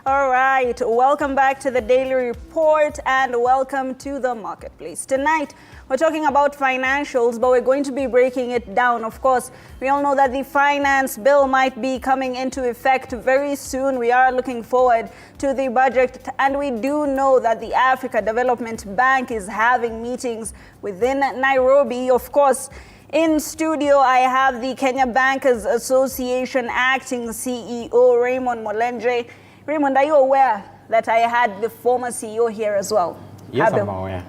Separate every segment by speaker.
Speaker 1: All right, welcome back to the Daily Report and welcome to the Marketplace. Tonight, we're talking about financials, but we're going to be breaking it down. Of course, we all know that the finance bill might be coming into effect very soon. We are looking forward to the budget, and we do know that the Africa Development Bank is having meetings within Nairobi. Of course, in studio, I have the Kenya Bankers Association acting CEO, Raymond Molenje. Raymond, are you aware that I had the former CEO here as well?
Speaker 2: Yes, I'm aware.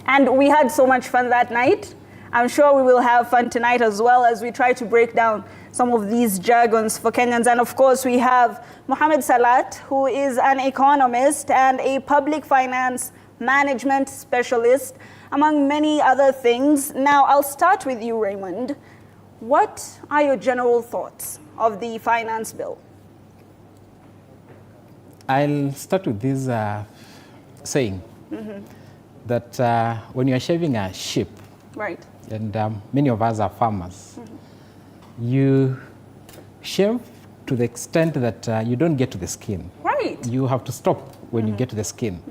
Speaker 1: And we had so much fun that night. I'm sure we will have fun tonight as well as we try to break down some of these jargons for Kenyans. And of course, we have Mohamed Salat, who is an economist and a public finance management specialist, among many other things. Now, I'll start with you, Raymond. What are your general thoughts of the finance bill?
Speaker 2: I'll start with this saying that when you're shaving a sheep,
Speaker 1: right,
Speaker 2: and many of us are farmers, you shave to the extent that you don't get to the skin.
Speaker 1: Right.
Speaker 2: You have to stop when you get to the skin.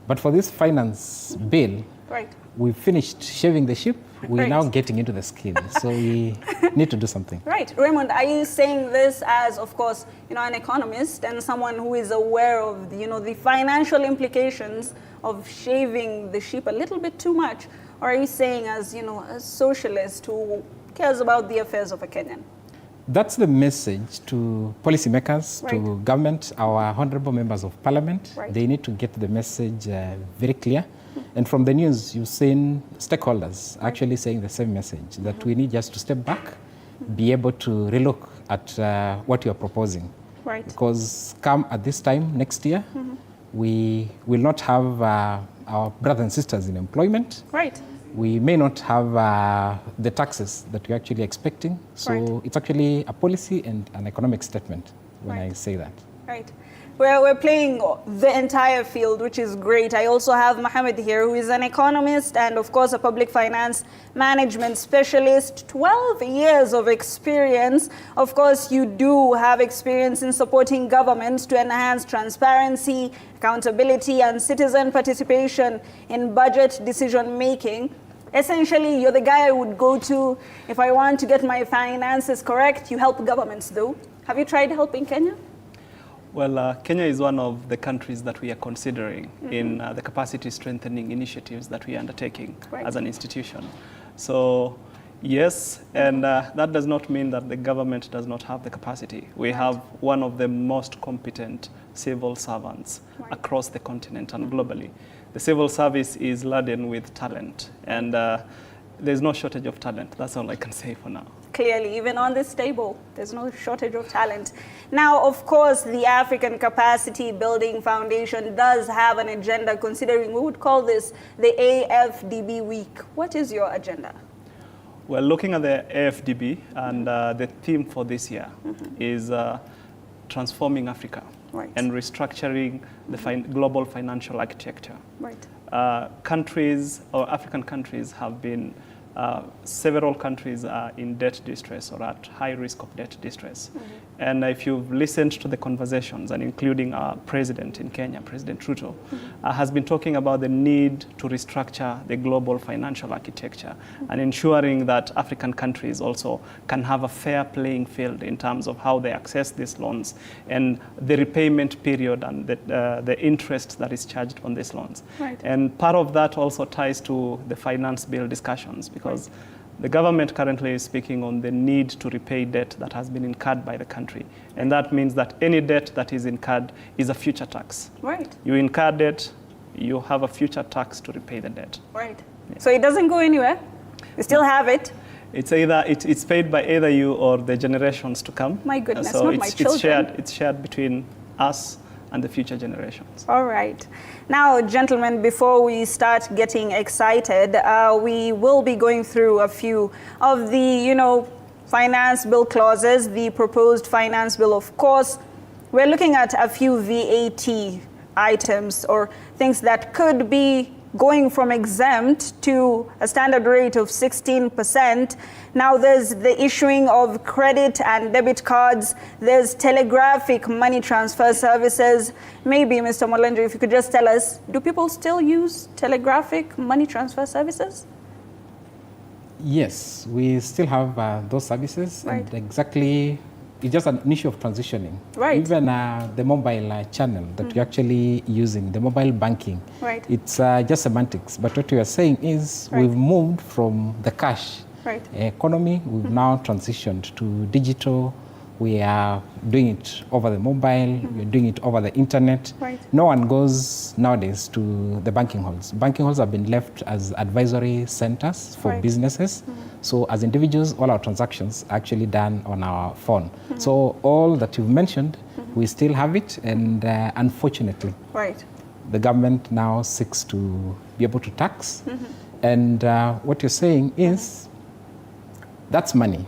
Speaker 2: But for this finance bill,
Speaker 1: right,
Speaker 2: we finished shaving the sheep, we're
Speaker 1: right,
Speaker 2: now getting into the skin. So we need to do something.
Speaker 1: Right. Raymond, are you saying this as, of course, an economist and someone who is aware of, the financial implications of shaving the sheep a little bit too much? Or are you saying as, a socialist who cares about the affairs of a Kenyan?
Speaker 2: That's the message to policymakers,
Speaker 1: right,
Speaker 2: to government, our honorable members of parliament.
Speaker 1: Right.
Speaker 2: They need to get the message very clear. And from the news, you've seen stakeholders actually saying the same message, that we need just to step back, be able to relook at what you're proposing.
Speaker 1: Right.
Speaker 2: Because come at this time next year, we will not have our brothers and sisters in employment.
Speaker 1: Right.
Speaker 2: We may not have the taxes that we're actually expecting. So
Speaker 1: right,
Speaker 2: it's actually a policy and an economic statement when
Speaker 1: right,
Speaker 2: I say that.
Speaker 1: Right. We're playing the entire field, which is great. I also have Mohamed here, who is an economist and, of course, a public finance management specialist. 12 years of experience. Of course, you do have experience in supporting governments to enhance transparency, accountability, and citizen participation in budget decision-making. Essentially, you're the guy I would go to if I want to get my finances correct. You help governments, though. Have you tried helping Kenya?
Speaker 3: Well, Kenya is one of the countries that we are considering in the capacity strengthening initiatives that we are undertaking
Speaker 1: right,
Speaker 3: as an institution. So, yes, and that does not mean that the government does not have the capacity. We
Speaker 1: right,
Speaker 3: have one of the most competent civil servants
Speaker 1: right,
Speaker 3: across the continent and globally. The civil service is laden with talent, and there's no shortage of talent. That's all I can say for now.
Speaker 1: Clearly, even on this table, there's no shortage of talent. Now, of course, the African Capacity Building Foundation does have an agenda, considering we would call this the AFDB week. What is your agenda?
Speaker 3: Well, looking at the AFDB, and the theme for this year is transforming Africa,
Speaker 1: right,
Speaker 3: and restructuring the global financial architecture.
Speaker 1: Right.
Speaker 3: Countries, or African countries, have been several countries are in debt distress or at high risk of debt distress. And if you've listened to the conversations, and including our president in Kenya, President Ruto, has been talking about the need to restructure the global financial architecture and ensuring that African countries also can have a fair playing field in terms of how they access these loans and the repayment period and the interest that is charged on these loans.
Speaker 1: Right.
Speaker 3: And part of that also ties to the finance bill discussions, because the government currently is speaking on the need to repay debt that has been incurred by the country. And that means that any debt that is incurred is a future tax.
Speaker 1: Right.
Speaker 3: You incur debt, you have a future tax to repay the debt.
Speaker 1: Right.
Speaker 3: Yeah.
Speaker 1: So it doesn't go anywhere. You still have it.
Speaker 3: It's either it's paid by either you or the generations to come.
Speaker 1: My goodness,
Speaker 3: so
Speaker 1: not
Speaker 3: it's,
Speaker 1: my children.
Speaker 3: It's shared between us and the future generations.
Speaker 1: All right. Now, gentlemen, before we start getting excited, we will be going through a few of the, finance bill clauses, the proposed finance bill, of course. We're looking at a few VAT items or things that could be going from exempt to a standard rate of 16%. Now there's the issuing of credit and debit cards. There's telegraphic money transfer services. Maybe, Mr. Molenjo, if you could just tell us, do people still use telegraphic money transfer services?
Speaker 2: Yes, we still have those services.
Speaker 1: Right.
Speaker 2: And exactly, it's just an issue of transitioning.
Speaker 1: Right.
Speaker 2: Even the mobile channel that we're actually using, the mobile banking,
Speaker 1: Right.
Speaker 2: it's just semantics. But what we are saying is
Speaker 1: Right.
Speaker 2: we've moved from the cash economy, we've now transitioned to digital. We are doing it over the mobile, we're doing it over the internet.
Speaker 1: Right.
Speaker 2: No one goes nowadays to the banking halls. Banking halls have been left as advisory centers for
Speaker 1: Right.
Speaker 2: businesses. So as individuals, all our transactions are actually done on our phone. So all that you've mentioned, we still have it, and unfortunately,
Speaker 1: Right.
Speaker 2: the government now seeks to be able to tax. And what you're saying is, that's money.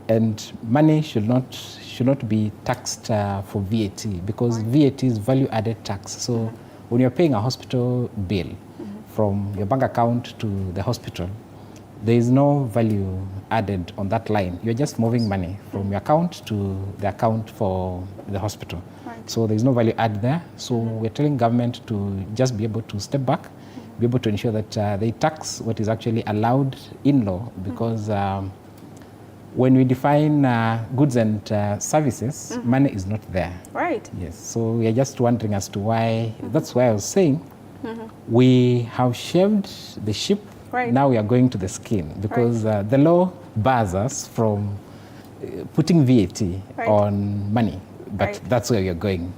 Speaker 2: And money should not be taxed for VAT, because VAT is value-added tax. So when you're paying a hospital bill from your bank account to the hospital, there is no value added on that line. You're just moving money from your account to the account for the hospital.
Speaker 1: Right.
Speaker 2: So there's no value add there. So we're telling government to just be able to step back, be able to ensure that they tax what is actually allowed in law, because when we define goods and services, money is not there.
Speaker 1: Right.
Speaker 2: Yes, so we are just wondering as to why. That's why I was saying we have shaved the sheep.
Speaker 1: Right.
Speaker 2: Now we are going to the skin, because the law bars us from putting VAT on money, but that's where we are going.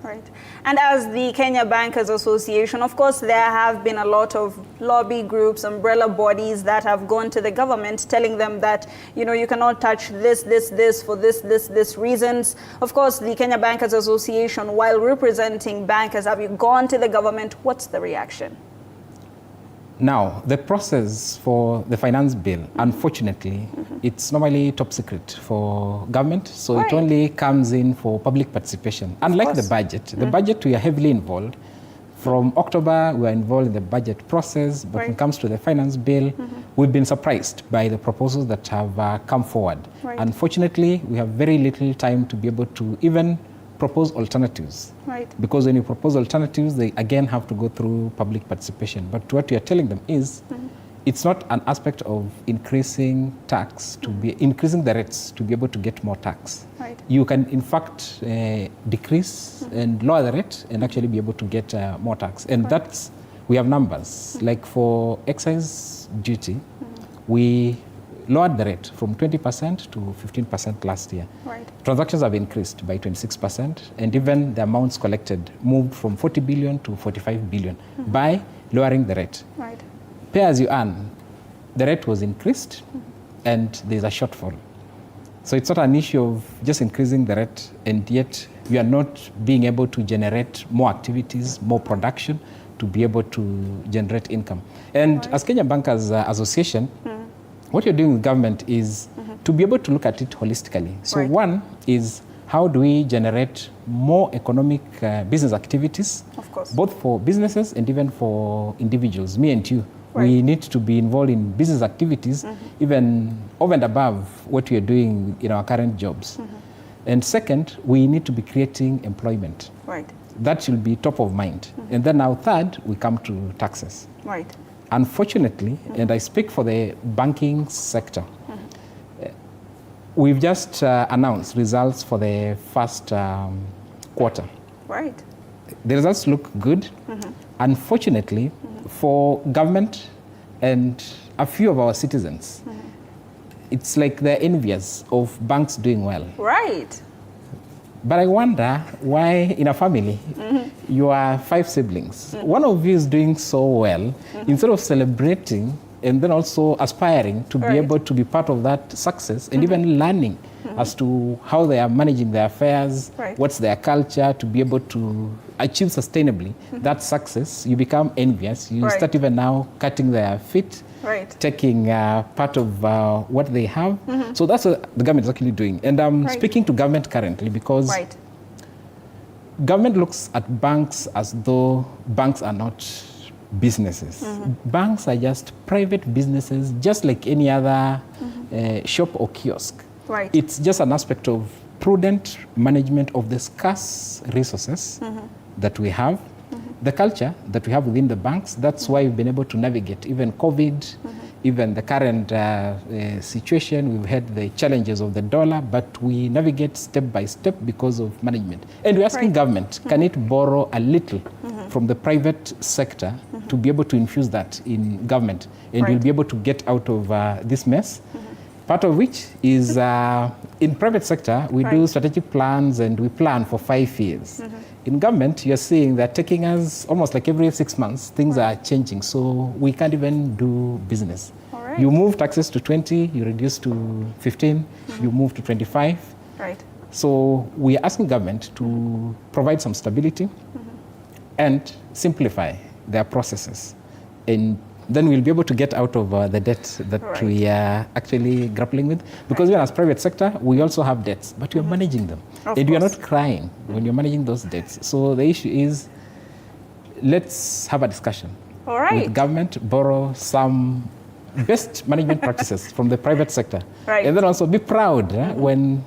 Speaker 1: Right. And as the Kenya Bankers Association, of course, there have been a lot of lobby groups, umbrella bodies that have gone to the government telling them that, you know, you cannot touch this for this reasons. Of course, the Kenya Bankers Association, while representing bankers, have you gone to the government? What's the reaction?
Speaker 2: Now, the process for the finance bill, unfortunately, it's normally top secret for government, so it only comes in for public participation. Unlike the budget, we are heavily involved. From October, we are involved in the budget process, but when it comes to the finance bill, we've been surprised by the proposals that have come forward. Unfortunately, we have very little time to be able to even propose alternatives. Because when you propose alternatives, they again have to go through public participation. But what we are telling them is, it's not an aspect of increasing tax to be increasing the rates to be able to get more tax. You can in fact decrease and lower the rate and actually be able to get more tax. And that's, we have numbers. Like for excise duty, we lowered the rate from 20% to 15% last year. Transactions have increased by 26%, and even the amounts collected moved from 40 billion to 45 billion by lowering the rate. Pay as you earn, the rate was increased, and there's a shortfall. So it's not an issue of just increasing the rate, and yet we are not being able to generate more activities, more production, to be able to generate income. And as Kenya Bankers Association, what you're doing with government is to be able to look at it holistically. So one is, how do we generate more economic business activities, both for businesses and even for individuals, me and you. We need to be involved in business activities, even over and above what we are doing in our current jobs. And second, we need to be creating employment. That should be top of mind. And then now third, we come to taxes. Unfortunately, and I speak for the banking sector, we've just announced results for the first quarter. The results look good. Unfortunately, for government and a few of our citizens, it's like they're envious of banks doing well. But I wonder why in a family, you are 5 siblings. One of you is doing so well. Instead of celebrating and then also aspiring to be able to be part of that success and even learning as to how they are managing their affairs, what's their culture, to be able to achieve sustainably that success, you become envious. You start even now cutting their feet, taking part of what they have. So that's what the government is actually doing. And I'm speaking to government currently because government looks at banks as though banks are not businesses. Banks are just private businesses, just like any other shop or kiosk.
Speaker 1: Right.
Speaker 2: It's just an aspect of prudent management of the scarce resources that we have, the culture that we have within the banks. That's why we've been able to navigate even COVID, even the current situation. We've had the challenges of the dollar, but we navigate step by step because of management. And we're asking government, can it borrow a little from the private sector to be able to infuse that in government? And we'll be able to get out of this mess. Part of which is in private sector, we do strategic plans and we plan for 5 years. In government, you're seeing that taking us almost like every 6 months, things are changing. So we can't even do business. You move taxes to 20, you reduce to 15, you move to 25.
Speaker 1: Right.
Speaker 2: So we are asking government to provide some stability and simplify their processes. And then we'll be able to get out of the debt that we are actually grappling with. Because even as private sector, we also have debts, but we are managing them. And you are not crying when you're managing those debts. So the issue is, let's have a discussion with government, borrow some best management practices from the private sector. And then also be proud when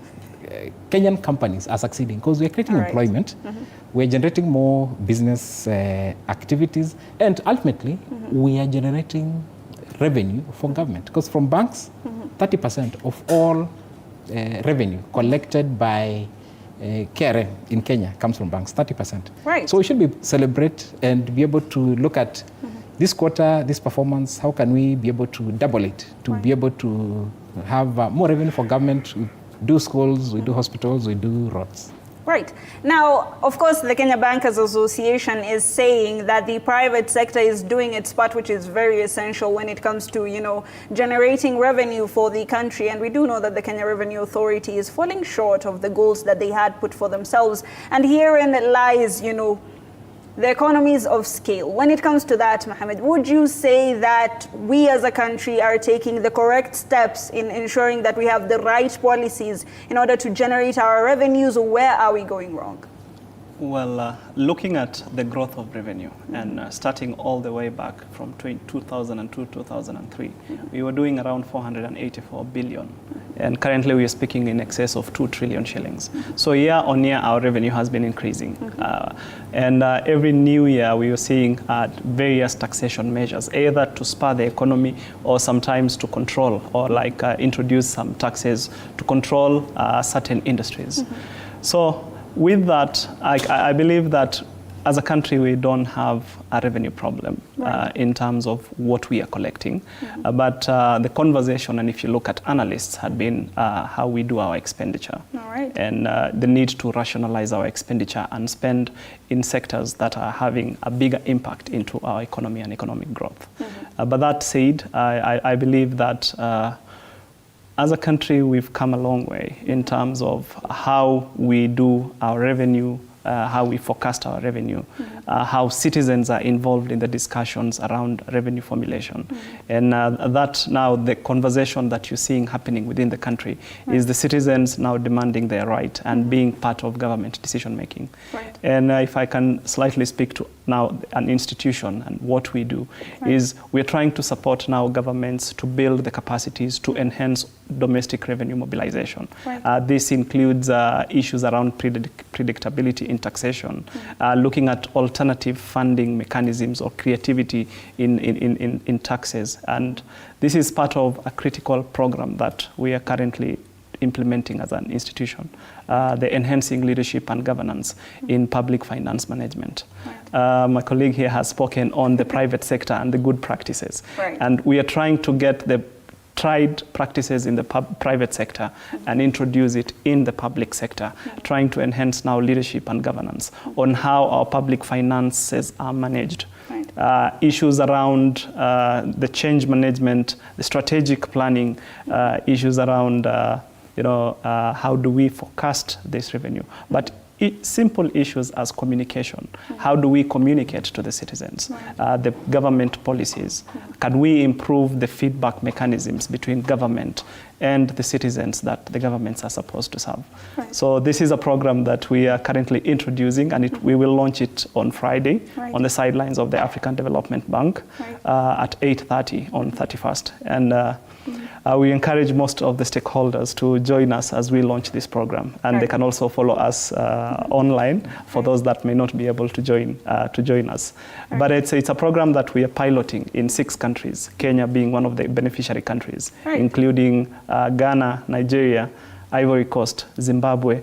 Speaker 2: Kenyan companies are succeeding, because we are creating employment. We're generating more business activities, and ultimately, we are generating revenue for government. Because from banks, 30% of all revenue collected by KRA in Kenya comes from banks, 30%. So we should celebrate and be able to look at this quarter, this performance, how can we be able to double it, to be able to have more revenue for government. We do schools, we do hospitals, we do roads.
Speaker 1: Right. Now, of course, the Kenya Bankers Association is saying that the private sector is doing its part, which is very essential when it comes to, you know, generating revenue for the country. And we do know that the Kenya Revenue Authority is falling short of the goals that they had put for themselves. And herein lies, you know, the economies of scale. When it comes to that, Mohammed, would you say that we as a country are taking the correct steps in ensuring that we have the right policies in order to generate our revenues, or where are we going wrong?
Speaker 3: Well, looking at the growth of revenue and starting all the way back from 2002, 2003, we were doing around 484 billion. And currently we are speaking in excess of 2 trillion shillings. So year on year, our revenue has been increasing. And every new year, we are seeing various taxation measures, either to spur the economy or sometimes to control, or like introduce some taxes to control certain industries. So with that, I believe that as a country, we don't have a revenue problem in terms of what we are collecting. But the conversation, and if you look at analysts, had been how we do our expenditure. And the need to rationalize our expenditure and spend in sectors that are having a bigger impact into our economy and economic growth. But that said, I believe that as a country, we've come a long way in terms of how we do our revenue, how we forecast our revenue, how citizens are involved in the discussions around revenue formulation. And that now the conversation that you're seeing happening within the country is the citizens now demanding their right and being part of government decision making. And if I can slightly speak to now an institution and what we do is we're trying to support now governments to build the capacities to enhance domestic revenue mobilization. This includes issues around predictability in taxation, looking at alternative funding mechanisms or creativity in taxes. And this is part of a critical program that we are currently implementing as an institution, the enhancing leadership and governance in public finance management. My colleague here has spoken on the private sector and the good practices. And we are trying to get the tried practices in the private sector and introduce it in the public sector, trying to enhance now leadership and governance on how our public finances are managed. Issues around the change management, the strategic planning, issues around how do we forecast this revenue. But simple issues as communication. How do we communicate to the citizens? The government policies. Can we improve the feedback mechanisms between government and the citizens that the governments are supposed to serve?
Speaker 1: Right.
Speaker 3: So this is a program that we are currently introducing, and we will launch it on Friday on the sidelines of the African Development Bank at 8:30 on 31st. And we encourage most of the stakeholders to join us as we launch this program, and they can also follow us online for those that may not be able to join us. But it's a program that we are piloting in 6 countries, Kenya being one of the beneficiary countries, including Ghana, Nigeria, Ivory Coast, Zimbabwe,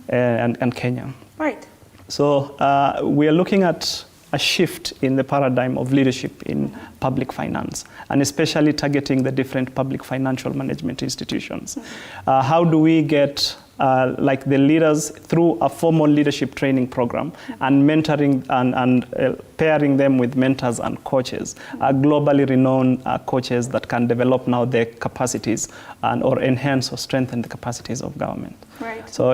Speaker 3: and Kenya.
Speaker 1: Right.
Speaker 3: So we are looking at a shift in the paradigm of leadership in public finance, and especially targeting the different public financial management institutions. How do we get like the leaders through a formal leadership training program and mentoring and pairing them with mentors and coaches, globally renowned coaches that can develop now their capacities or enhance or strengthen the capacities of government.
Speaker 1: Right.
Speaker 3: So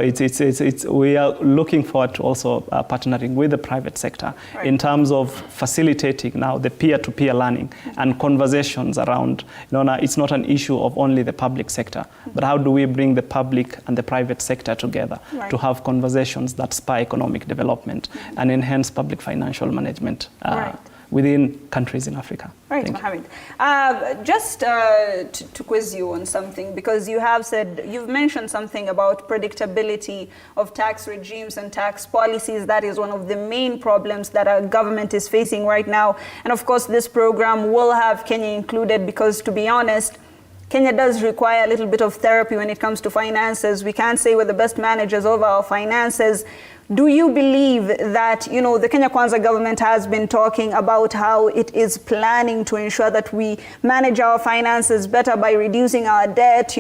Speaker 3: we are looking forward to also partnering with the private sector in terms of facilitating now the peer-to-peer learning and conversations around, it's not an issue of only the public sector, but how do we bring the public and the private sector together to have conversations that spur economic development and enhance public financial management within countries in Africa.
Speaker 1: Right, Mohammed. Just to quiz you on something, because you've mentioned something about predictability of tax regimes and tax policies. That is one of the main problems that our government is facing right now. And of course, this program will have Kenya included, because to be honest, Kenya does require a little bit of therapy when it comes to finances. We can't say we're the best managers of our finances. Do you believe that, the Kenya Kwanza government has been talking about how it is planning to ensure that we manage our finances better by reducing our debt,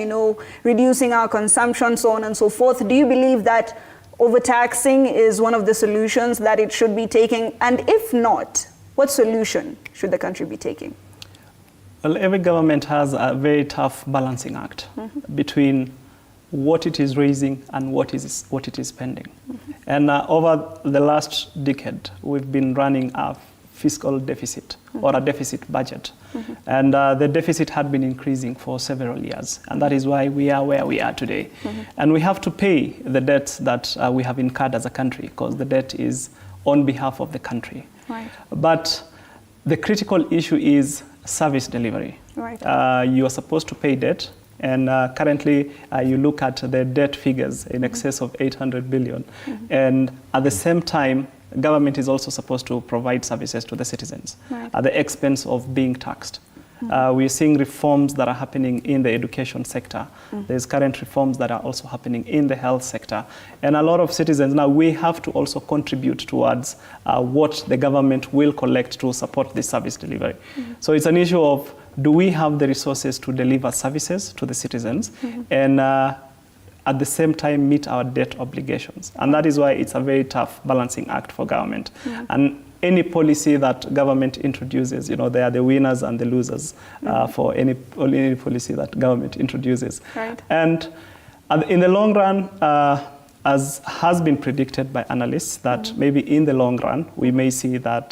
Speaker 1: reducing our consumption, so on and so forth? Do you believe that overtaxing is one of the solutions that it should be taking? And if not, what solution should the country be taking?
Speaker 3: Well, every government has a very tough balancing act between what it is raising and what it is spending. And over the last decade, we've been running a fiscal deficit or a deficit budget. And the deficit had been increasing for several years. And that is why we are where we are today. And we have to pay the debts that we have incurred as a country, because the debt is on behalf of the country.
Speaker 1: Right.
Speaker 3: But the critical issue is service delivery.
Speaker 1: Right.
Speaker 3: You are supposed to pay debt. And currently, you look at the debt figures in excess of 800 billion. And at the same time, government is also supposed to provide services to the citizens at the expense of being taxed. We're seeing reforms that are happening in the education sector. There's current reforms that are also happening in the health sector. And a lot of citizens, now we have to also contribute towards what the government will collect to support this service delivery. So it's an issue of, do we have the resources to deliver services to the citizens and at the same time meet our debt obligations? And that is why it's a very tough balancing act for government. And any policy that government introduces, they are the winners and the losers for any policy that government introduces. Right. And in the long run, as has been predicted by analysts, that maybe in the long run, we may see that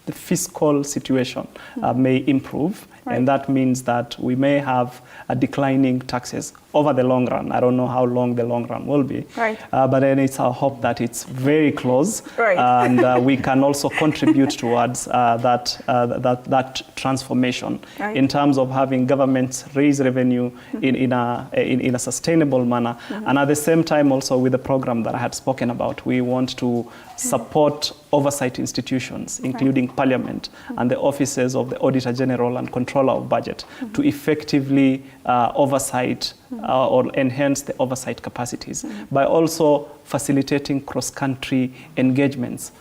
Speaker 3: the fiscal situation may improve. And that means that we may have a declining taxes over the long run. I don't know how long the long run will be. Right. But then it's our hope that it's very close. Right. And we can also contribute towards that transformation in terms of having governments raise revenue in a sustainable manner. And at the same time also with the program that I had spoken about, we want to support oversight institutions, including Parliament and the offices of the Auditor General and Controller of Budget, to effectively oversight or enhance the oversight capacities by also facilitating cross-country engagements.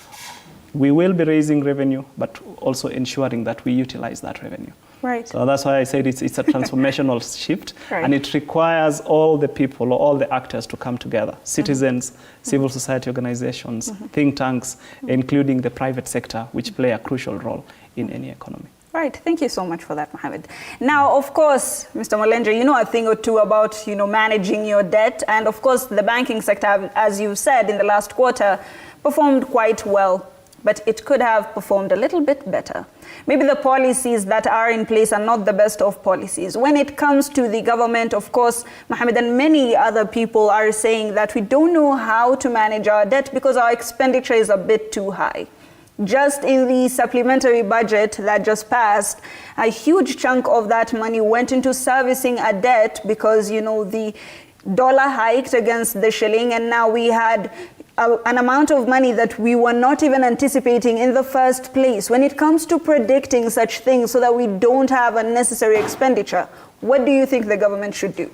Speaker 3: We will be raising revenue, but also ensuring that we utilize that revenue. Right. So that's why I said it's a transformational shift, and it requires all the people, all the actors to come together, citizens, civil society organizations, think tanks, including the private sector, which play a crucial role in any economy.
Speaker 1: Right. Thank you so much for that, Mohammed. Now, of course, Mr. Molenja, you know a thing or two about, managing your debt. And of course, the banking sector, as you said, in the last quarter, performed quite well. But it could have performed a little bit better. Maybe the policies that are in place are not the best of policies. When it comes to the government, of course, Mohammed and many other people are saying that we don't know how to manage our debt because our expenditure is a bit too high. Just in the supplementary budget that just passed, a huge chunk of that money went into servicing a debt because, the dollar hiked against the shilling, and now we had an amount of money that we were not even anticipating in the first place. When it comes to predicting such things so that we don't have unnecessary expenditure, what do you think the government should do?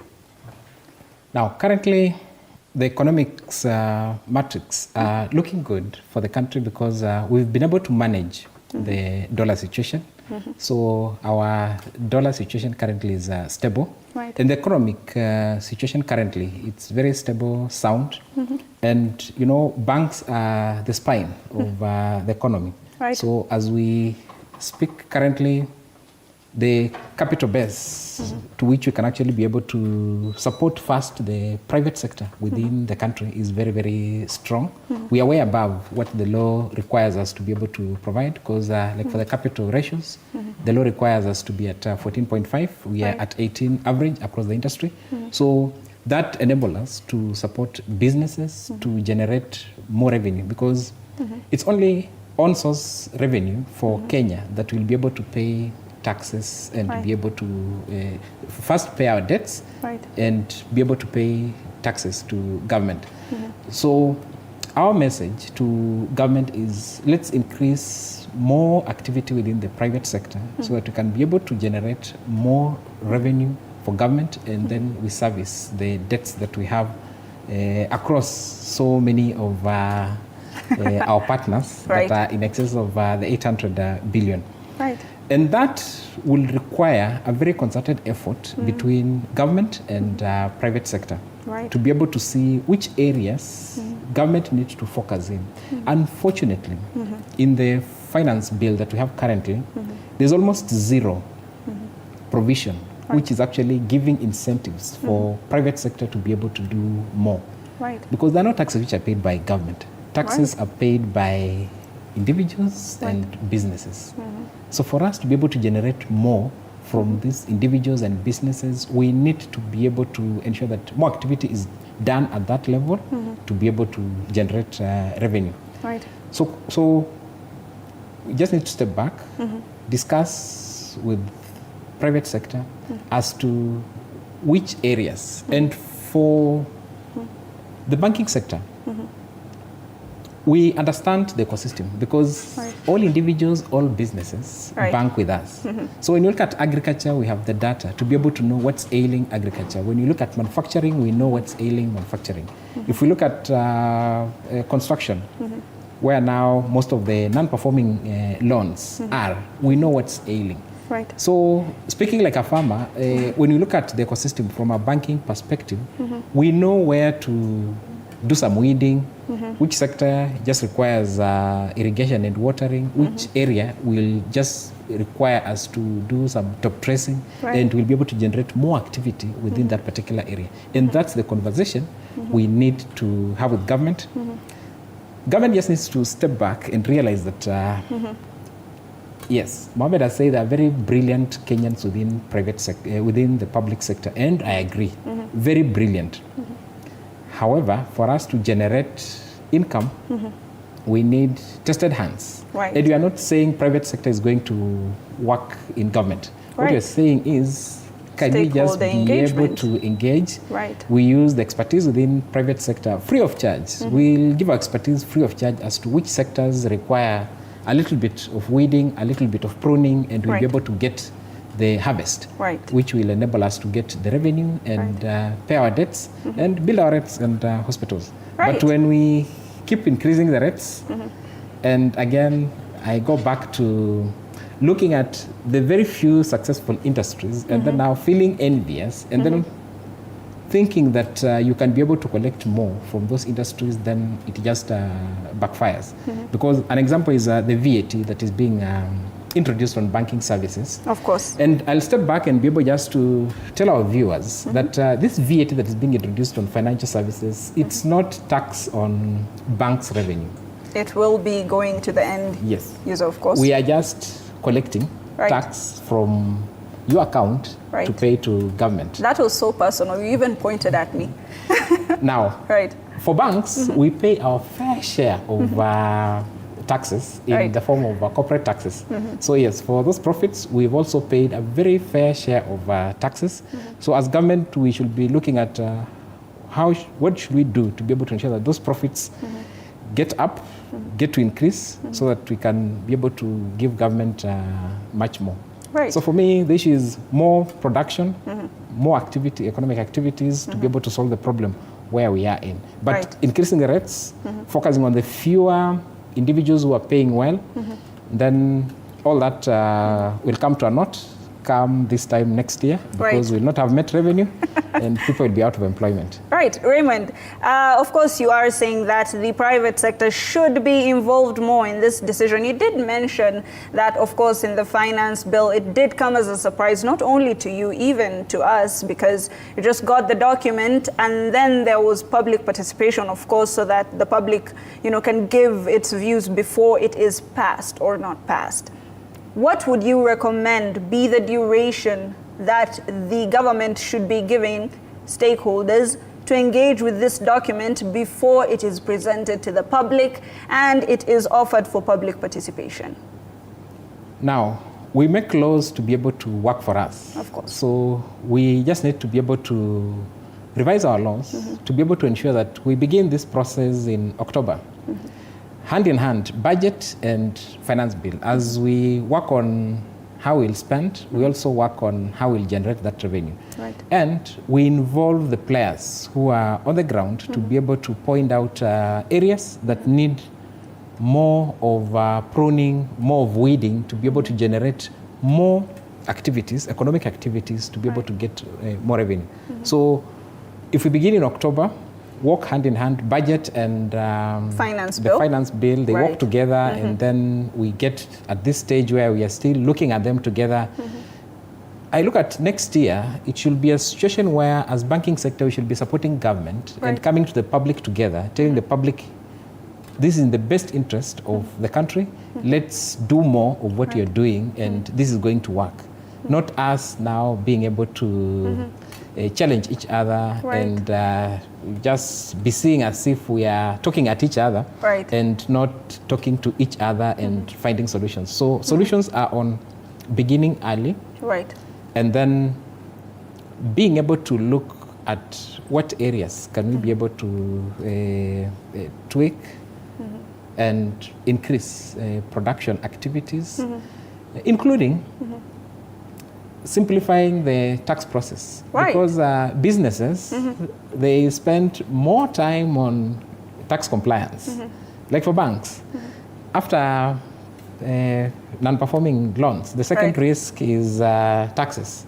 Speaker 2: Now, currently, the economics metrics are looking good for the country because we've been able to manage the dollar situation. So our dollar situation currently is stable.
Speaker 1: Right.
Speaker 2: And the economic situation currently, it's very stable, sound. And, banks are the spine of the economy.
Speaker 1: Right.
Speaker 2: So as we speak currently, the capital base to which we can actually be able to support first the private sector within the country is very, very strong. We are way above what the law requires us to be able to provide because like for the capital ratios, the law requires us to be at 14.5. We are at 18 average across the industry. So that enables us to support businesses to generate more revenue because it's only on-source revenue for Kenya that will be able to pay taxes and be able to first pay our debts and be able to pay taxes to government. So our message to government is let's increase more activity within the private sector so that we can be able to generate more revenue for government and then we service the debts that we have across so many of our partners that are in excess of the 800 billion.
Speaker 1: Right.
Speaker 2: And that will require a very concerted effort between government and private sector to be able to see which areas government needs to focus in. Unfortunately, in the finance bill that we have currently, there's almost zero provision, which is actually giving incentives for private sector to be able to do more. Because there are no taxes which are paid by government. Taxes are paid by individuals and businesses. So for us to be able to generate more from these individuals and businesses, we need to be able to ensure that more activity is done at that level to be able to generate revenue. So we just need to step back, discuss with private sector as to which areas. And for the banking sector, we understand the ecosystem because all individuals, all businesses bank with us. So when you look at agriculture, we have the data to be able to know what's ailing agriculture. When you look at manufacturing, we know what's ailing manufacturing. If we look at construction, where now most of the non-performing loans are, we know what's ailing. So speaking like a farmer, when you look at the ecosystem from a banking perspective, we know where to do some weeding, which sector just requires irrigation and watering, which area will just require us to do some top tracing, and we'll be able to generate more activity within that particular area. And that's the conversation we need to have with government. Government just needs to step back and realize that, yes, Mohammed has said there are very brilliant Kenyans within private sector, within the public sector, and I agree, very brilliant. However, for us to generate income, we need tested hands. And we are not saying private sector is going to work in government. What we're saying is, can we just be able to engage? We use the expertise within private sector free of charge. We'll give our expertise free of charge as to which sectors require a little bit of weeding, a little bit of pruning, and we'll be able to get the harvest, which will enable us to get the revenue and pay our debts and build our rates and hospitals. But when we keep increasing the rates, and again, I go back to looking at the very few successful industries and then now feeling envious and then thinking that you can be able to collect more from those industries, then it just backfires. Because an example is the VAT that is being introduced on banking services.
Speaker 1: Of course.
Speaker 2: And I'll step back and be able just to tell our viewers that this VAT that is being introduced on financial services, it's not tax on banks' revenue.
Speaker 1: It will be going to the end user, of course.
Speaker 2: We are just collecting tax from your account to pay to government.
Speaker 1: That was so personal. You even pointed at me.
Speaker 2: Now, for banks, we pay our fair share of taxes in the form of corporate taxes. So yes, for those profits, we've also paid a very fair share of taxes. So as government, we should be looking at what should we do to be able to ensure that those profits get up, get to increase, so that we can be able to give government much more. So for me, the issue is more production, more activity, economic activities to be able to solve the problem where we are in. But increasing the rates, focusing on the fewer individuals who are paying well, then all that will come to a naught come this time next year, because we'll not have met revenue and people will be out of employment.
Speaker 1: Raymond, of course you are saying that the private sector should be involved more in this decision. You did mention that, of course, in the finance bill, it did come as a surprise, not only to you, even to us, because you just got the document and then there was public participation, of course, so that the public, can give its views before it is passed or not passed. What would you recommend be the duration that the government should be giving stakeholders to engage with this document before it is presented to the public and it is offered for public participation?
Speaker 2: Now, we make laws to be able to work for us.
Speaker 1: Of course.
Speaker 2: So we just need to be able to revise our laws to be able to ensure that we begin this process in October. Hand in hand, budget and finance bill. As we work on how we'll spend, we also work on how we'll generate that revenue. And we involve the players who are on the ground to be able to point out areas that need more of pruning, more of weeding, to be able to generate more activities, economic activities, to be able to get more revenue. So if we begin in October, work hand in hand, budget and
Speaker 1: finance
Speaker 2: bill, they work together, and then we get at this stage where we are still looking at them together. I look at next year, it should be a situation where as banking sector, we should be supporting government and coming to the public together, telling the public, this is in the best interest of the country, let's do more of what you're doing, and this is going to work. Not us now being able to challenge each other and just be seeing as if we are talking at each other and not talking to each other and finding solutions. So solutions are on beginning early, and then being able to look at what areas can we be able to tweak and increase production activities, including simplifying the tax process, because businesses, they spend more time on tax compliance. Like for banks, after non-performing loans, the second risk is taxes.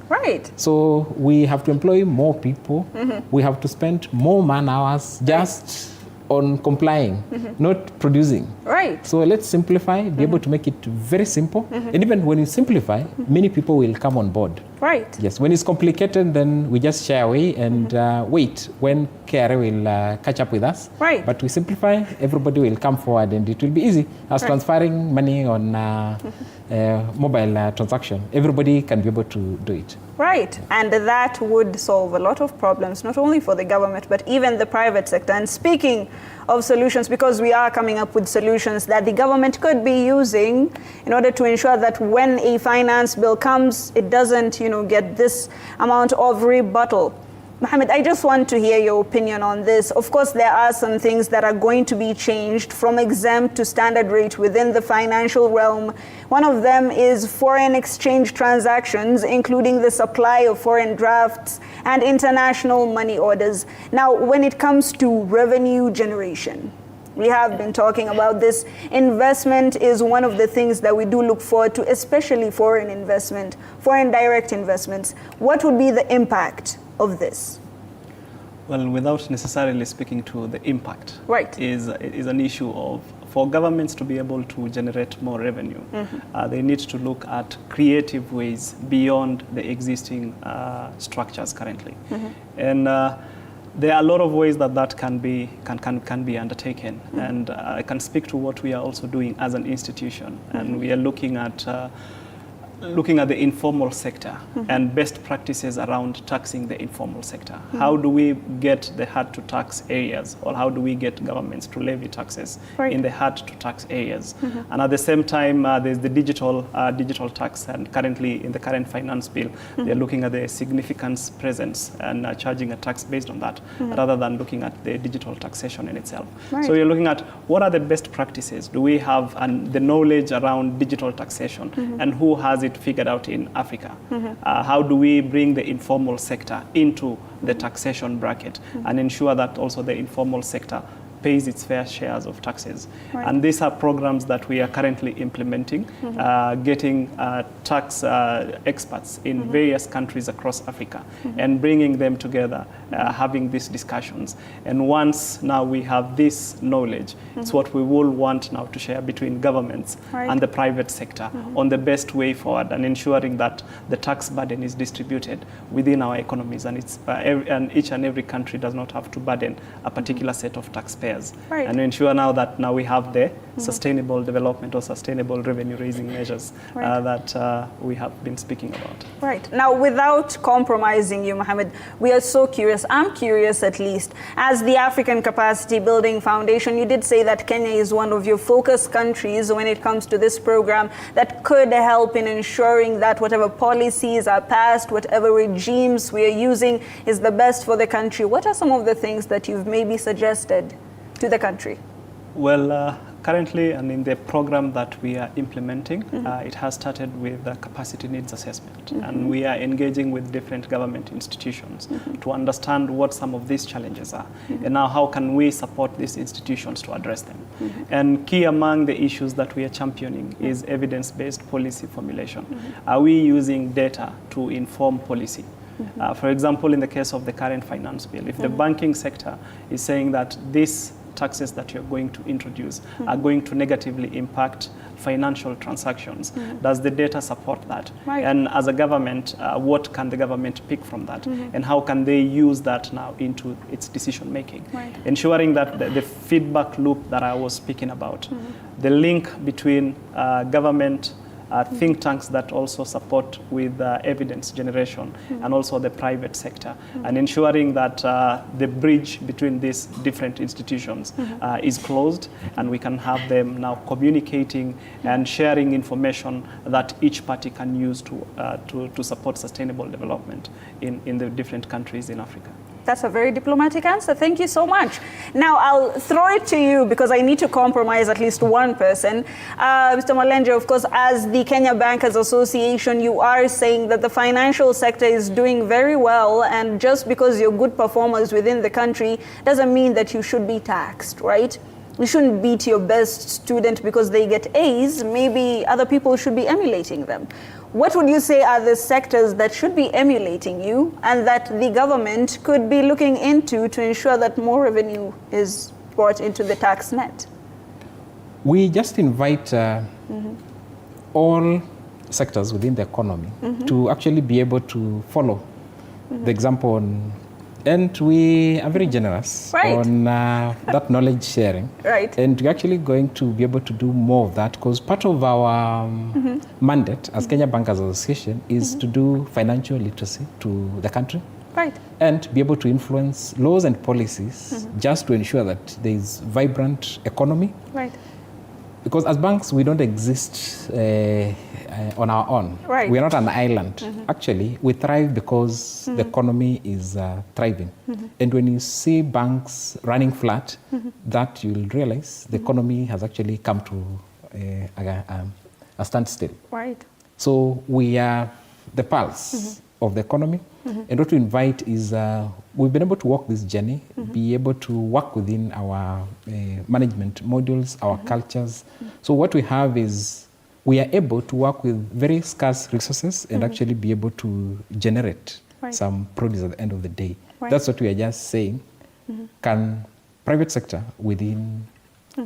Speaker 2: So we have to employ more people, we have to spend more man hours just on complying, not producing. So let's simplify, be able to make it very simple. And even when you simplify, many people will come on board. Yes, when it's complicated, then we just shy away and wait when KRA will catch up with us. But we simplify, everybody will come forward and it will be easy. As transferring money on mobile transaction, everybody can be able to do it.
Speaker 1: And that would solve a lot of problems, not only for the government, but even the private sector. And speaking of solutions, because we are coming up with solutions that the government could be using in order to ensure that when a finance bill comes, it doesn't, get this amount of rebuttal. Mohammed, I just want to hear your opinion on this. Of course, there are some things that are going to be changed from exempt to standard rate within the financial realm. One of them is foreign exchange transactions, including the supply of foreign drafts and international money orders. Now, when it comes to revenue generation, we have been talking about this. Investment is one of the things that we do look forward to, especially foreign investment, foreign direct investments. What would be the impact of this?
Speaker 3: Well, without necessarily speaking to the impact, is an issue of for governments to be able to generate more revenue, they need to look at creative ways beyond the existing structures currently. And there are a lot of ways that can be undertaken, and I can speak to what we are also doing as an institution, and we are looking at the informal sector and best practices around taxing the informal sector. How do we get the hard-to-tax areas, or how do we get governments to levy taxes in the hard-to-tax areas? And at the same time, there's the digital tax, and currently in the current finance bill, they're looking at the significance presence and charging a tax based on that, rather than looking at the digital taxation in itself. So you're looking at what are the best practices? Do we have the knowledge around digital taxation, and who has it figured out in Africa? How do we bring the informal sector into the taxation bracket and ensure that also the informal sector pays its fair shares of taxes? And these are programs that we are currently implementing, getting tax experts in various countries across Africa and bringing them together, having these discussions. And once now we have this knowledge, it's what we will want now to share between governments and the private sector on the best way forward, and ensuring that the tax burden is distributed within our economies, and it's and each and every country does not have to burden a particular set of taxpayers. And ensure now that now we have the sustainable development or sustainable revenue raising measures that we have been speaking about.
Speaker 1: Right. Now, without compromising you, Mohammed, we are so curious, I'm curious at least, as the African Capacity Building Foundation, you did say that Kenya is one of your focus countries when it comes to this program that could help in ensuring that whatever policies are passed, whatever regimes we are using is the best for the country. What are some of the things that you've maybe suggested to the country?
Speaker 3: Well, currently, and in the program that we are implementing, it has started with capacity needs assessment, and we are engaging with different government institutions to understand what some of these challenges are, and now how can we support these institutions to address them. And key among the issues that we are championing is evidence-based policy formulation. Are we using data to inform policy? For example, in the case of the current finance bill, if the banking sector is saying that these taxes that you're going to introduce are going to negatively impact financial transactions, does the data support that? And as a government, what can the government pick from that? And how can they use that now into its decision making? Ensuring that the feedback loop that I was speaking about, the link between government, think tanks that also support with evidence generation, and also the private sector, and ensuring that the bridge between these different institutions is closed, and we can have them now communicating and sharing information that each party can use to support sustainable development in the different countries in Africa.
Speaker 1: That's a very diplomatic answer. Thank you so much. Now, I'll throw it to you because I need to compromise at least one person. Mr. Malenje, of course, as the Kenya Bankers Association, you are saying that the financial sector is doing very well, and just because you're good performers within the country doesn't mean that you should be taxed, right? You shouldn't beat your best student because they get A's. Maybe other people should be emulating them. What would you say are the sectors that should be emulating you and that the government could be looking into to ensure that more revenue is brought into the tax net?
Speaker 2: We just invite all sectors within the economy to actually be able to follow the example on, and we are very generous on that knowledge sharing. And we're actually going to be able to do more of that, because part of our mandate as Kenya Bankers Association is to do financial literacy to the country. And be able to influence laws and policies just to ensure that there is vibrant economy. Because as banks, we don't exist on our own. We are not an island. Actually, we thrive because the economy is thriving. And when you see banks running flat, that you'll realize the economy has actually come to a standstill. So we are the pulse of the economy. And what we invite is, we've been able to walk this journey, be able to work within our management modules, our cultures. So what we have is, we are able to work with very scarce resources and actually be able to generate some produce at the end of the day. That's what we are just saying. Can private sector within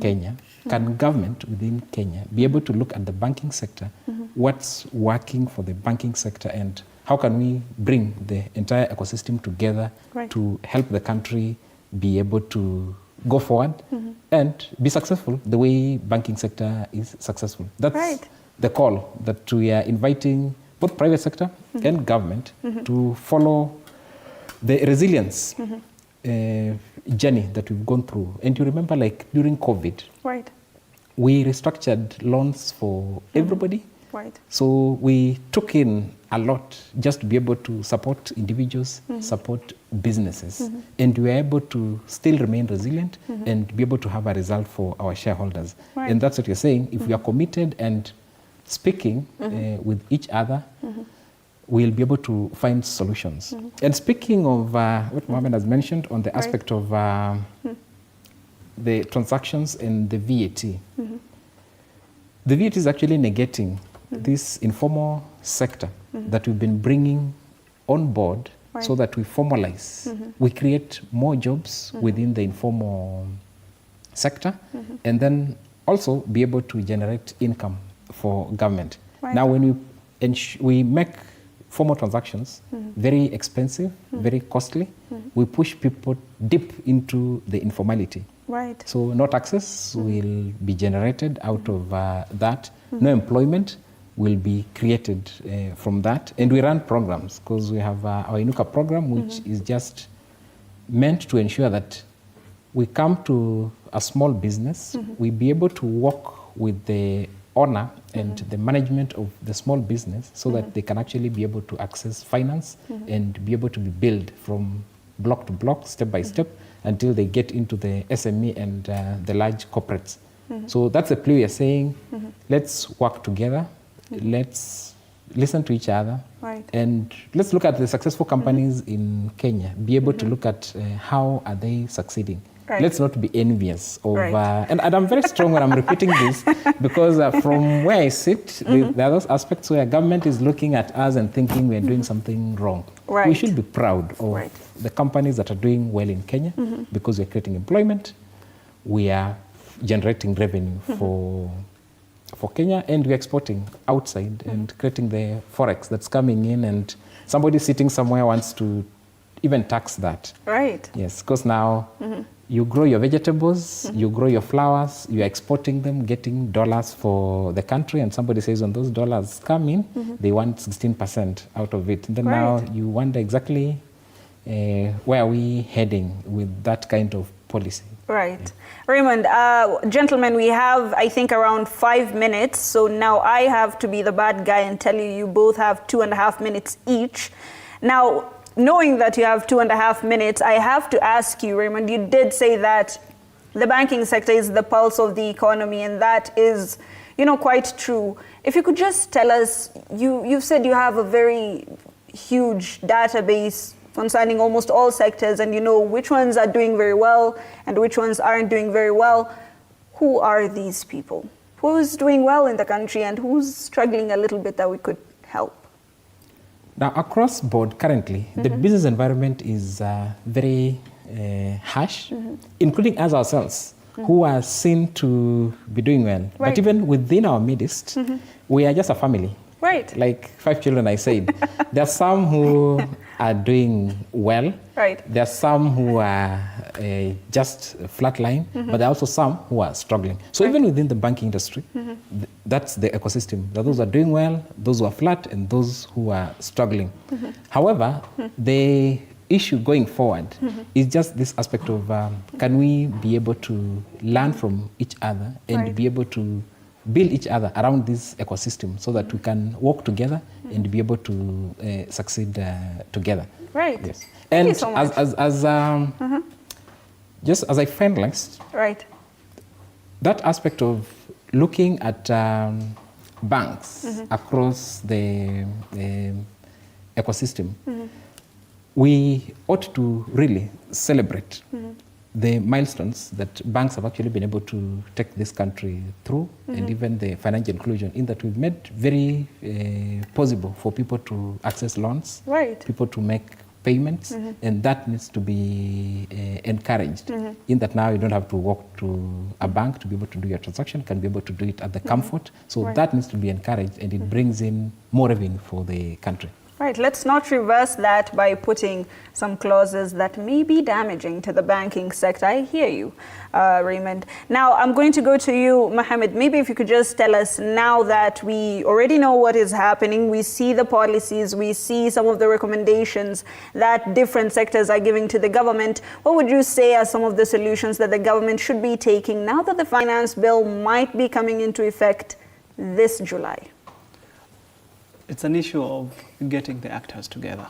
Speaker 2: Kenya, can government within Kenya be able to look at the banking sector, what's working for the banking sector, and how can we bring the entire ecosystem together to help the country be able to go forward and be successful the way banking sector is successful. That's the call that we are inviting both private sector and government to follow the resilience journey that we've gone through. And you remember, like during COVID, we restructured loans for everybody. So we took in a lot just to be able to support individuals, support businesses, and we were able to still remain resilient and be able to have a result for our shareholders. And that's what you're saying. If we are committed and speaking with each other, we'll be able to find solutions. And speaking of what Mohammed has mentioned on the aspect of the transactions and the VAT, the VAT is actually negating this informal sector that we've been bringing on board so that we formalize, we create more jobs within the informal sector, and then also be able to generate income for government. Now, when we make formal transactions very expensive, very costly, we push people deep into the informality. So no taxes will be generated out of that. No employment will be created from that. And we run programs, because we have our Inuka program, which is just meant to ensure that we come to a small business, we be able to work with the owner and the management of the small business so that they can actually be able to access finance and be able to be built from block to block, step by step, until they get into the SME and the large corporates. So that's the plea we are saying, let's work together, let's listen to each other, and let's look at the successful companies in Kenya, be able to look at how are they succeeding. Let's not be envious of, and I'm very strong when I'm repeating this, because from where I sit, there are those aspects where government is looking at us and thinking we're doing something wrong. We should be proud of the companies that are doing well in Kenya, because we're creating employment, we are generating revenue for Kenya, and we're exporting outside and creating the forex that's coming in, and somebody sitting somewhere wants to even tax that. Yes, because now you grow your vegetables, you grow your flowers, you're exporting them, getting dollars for the country, and somebody says when those dollars come in, they want 16% out of it. And then now you wonder exactly where are we heading with that kind of policy.
Speaker 1: Raymond, gentlemen, we have, I think, around 5 minutes. So now I have to be the bad guy and tell you, you both have 2.5 minutes each. Now, knowing that you have 2.5 minutes, I have to ask you, Raymond, you did say that the banking sector is the pulse of the economy, and that is, quite true. If you could just tell us, you've said you have a very huge database concerning almost all sectors, and you know which ones are doing very well and which ones aren't doing very well. Who are these people? Who's doing well in the country and who's struggling a little bit that we could help?
Speaker 2: Now, across board currently, the business environment is very harsh, including us ourselves, who are seen to be doing well. But even within our midst, we are just a family. Like 5 children, I said. There are some who are doing well. There are some who are just flatline, but there are also some who are struggling. So even within the banking industry, that's the ecosystem. There are those who are doing well, those who are flat, and those who are struggling. However, the issue going forward is just this aspect of can we be able to learn from each other and be able to build each other around this ecosystem so that we can work together and be able to succeed together. Yes.
Speaker 1: Thank
Speaker 2: and
Speaker 1: you so much.
Speaker 2: Just as I finalized, that aspect of looking at banks across the ecosystem, we ought to really celebrate the milestones that banks have actually been able to take this country through, and even the financial inclusion, in that we've made very possible for people to access loans, people to make payments, and that needs to be encouraged. In that now you don't have to walk to a bank to be able to do your transaction, can be able to do it at the comfort. So that needs to be encouraged, and it brings in more revenue for the country.
Speaker 1: Right, let's not reverse that by putting some clauses that may be damaging to the banking sector. I hear you, Raymond. Now, I'm going to go to you, Mohammed. Maybe if you could just tell us, now that we already know what is happening, we see the policies, we see some of the recommendations that different sectors are giving to the government, what would you say are some of the solutions that the government should be taking now that the finance bill might be coming into effect this July?
Speaker 3: It's an issue of getting the actors together.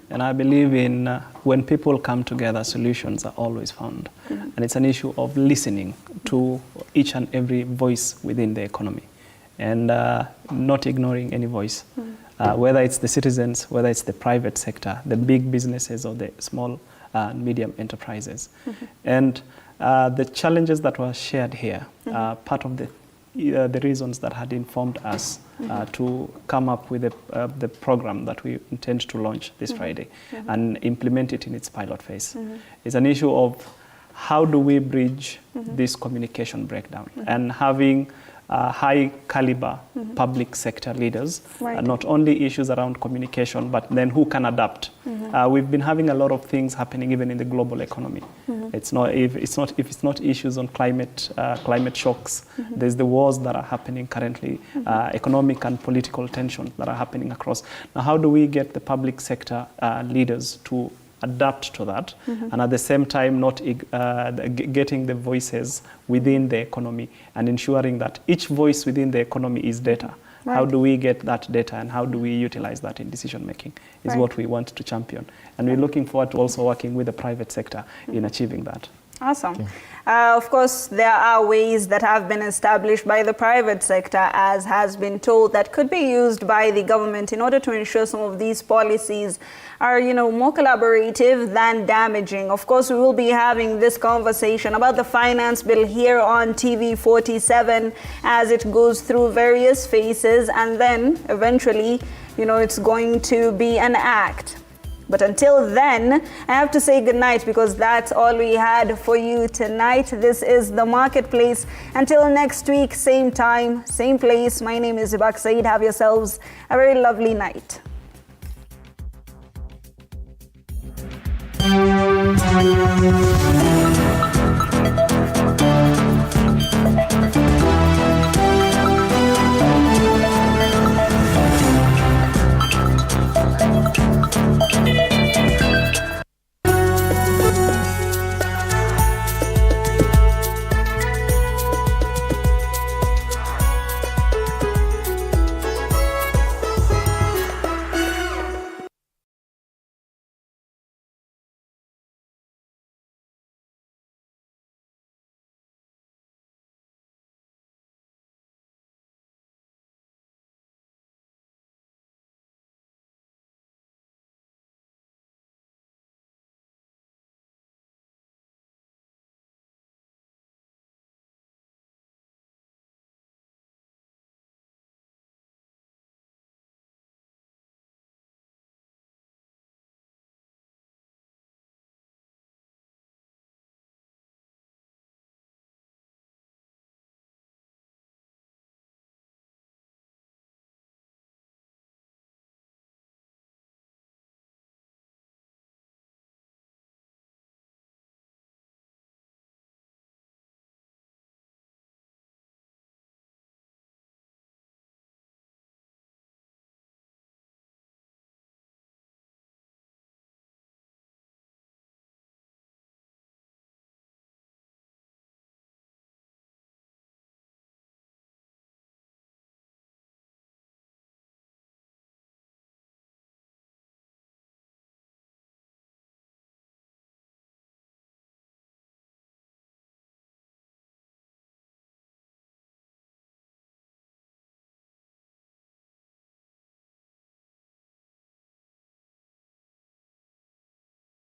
Speaker 3: And I believe in when people come together, solutions are always found. And it's an issue of listening to each and every voice within the economy and not ignoring any voice, whether it's the citizens, whether it's the private sector, the big businesses or the small and medium enterprises. And the challenges that were shared here are part of the reasons that had informed us to come up with the program that we intend to launch this Friday and implement it in its pilot phase. It's an issue of how do we bridge this communication breakdown and having high caliber public sector leaders, not only issues around communication, but then who can adapt. We've been having a lot of things happening even in the global economy. It's not if it's not issues on climate shocks. There's the wars that are happening currently, economic and political tensions that are happening across. Now, how do we get the public sector leaders to adapt to that, and at the same time not getting the voices within the economy and ensuring that each voice within the economy is data. How do we get that data and how do we utilize that in decision making is what we want to champion. And we're looking forward to also working with the private sector in achieving that.
Speaker 1: Awesome. Okay. Of course, there are ways that have been established by the private sector, as has been told, that could be used by the government in order to ensure some of these policies are, more collaborative than damaging. Of course, we will be having this conversation about the finance bill here on TV47 as it goes through various phases, and then eventually, it's going to be an act. But until then, I have to say goodnight because that's all we had for you tonight. This is The Marketplace. Until next week, same time, same place. My name is Ibak Said. Have yourselves a very lovely night.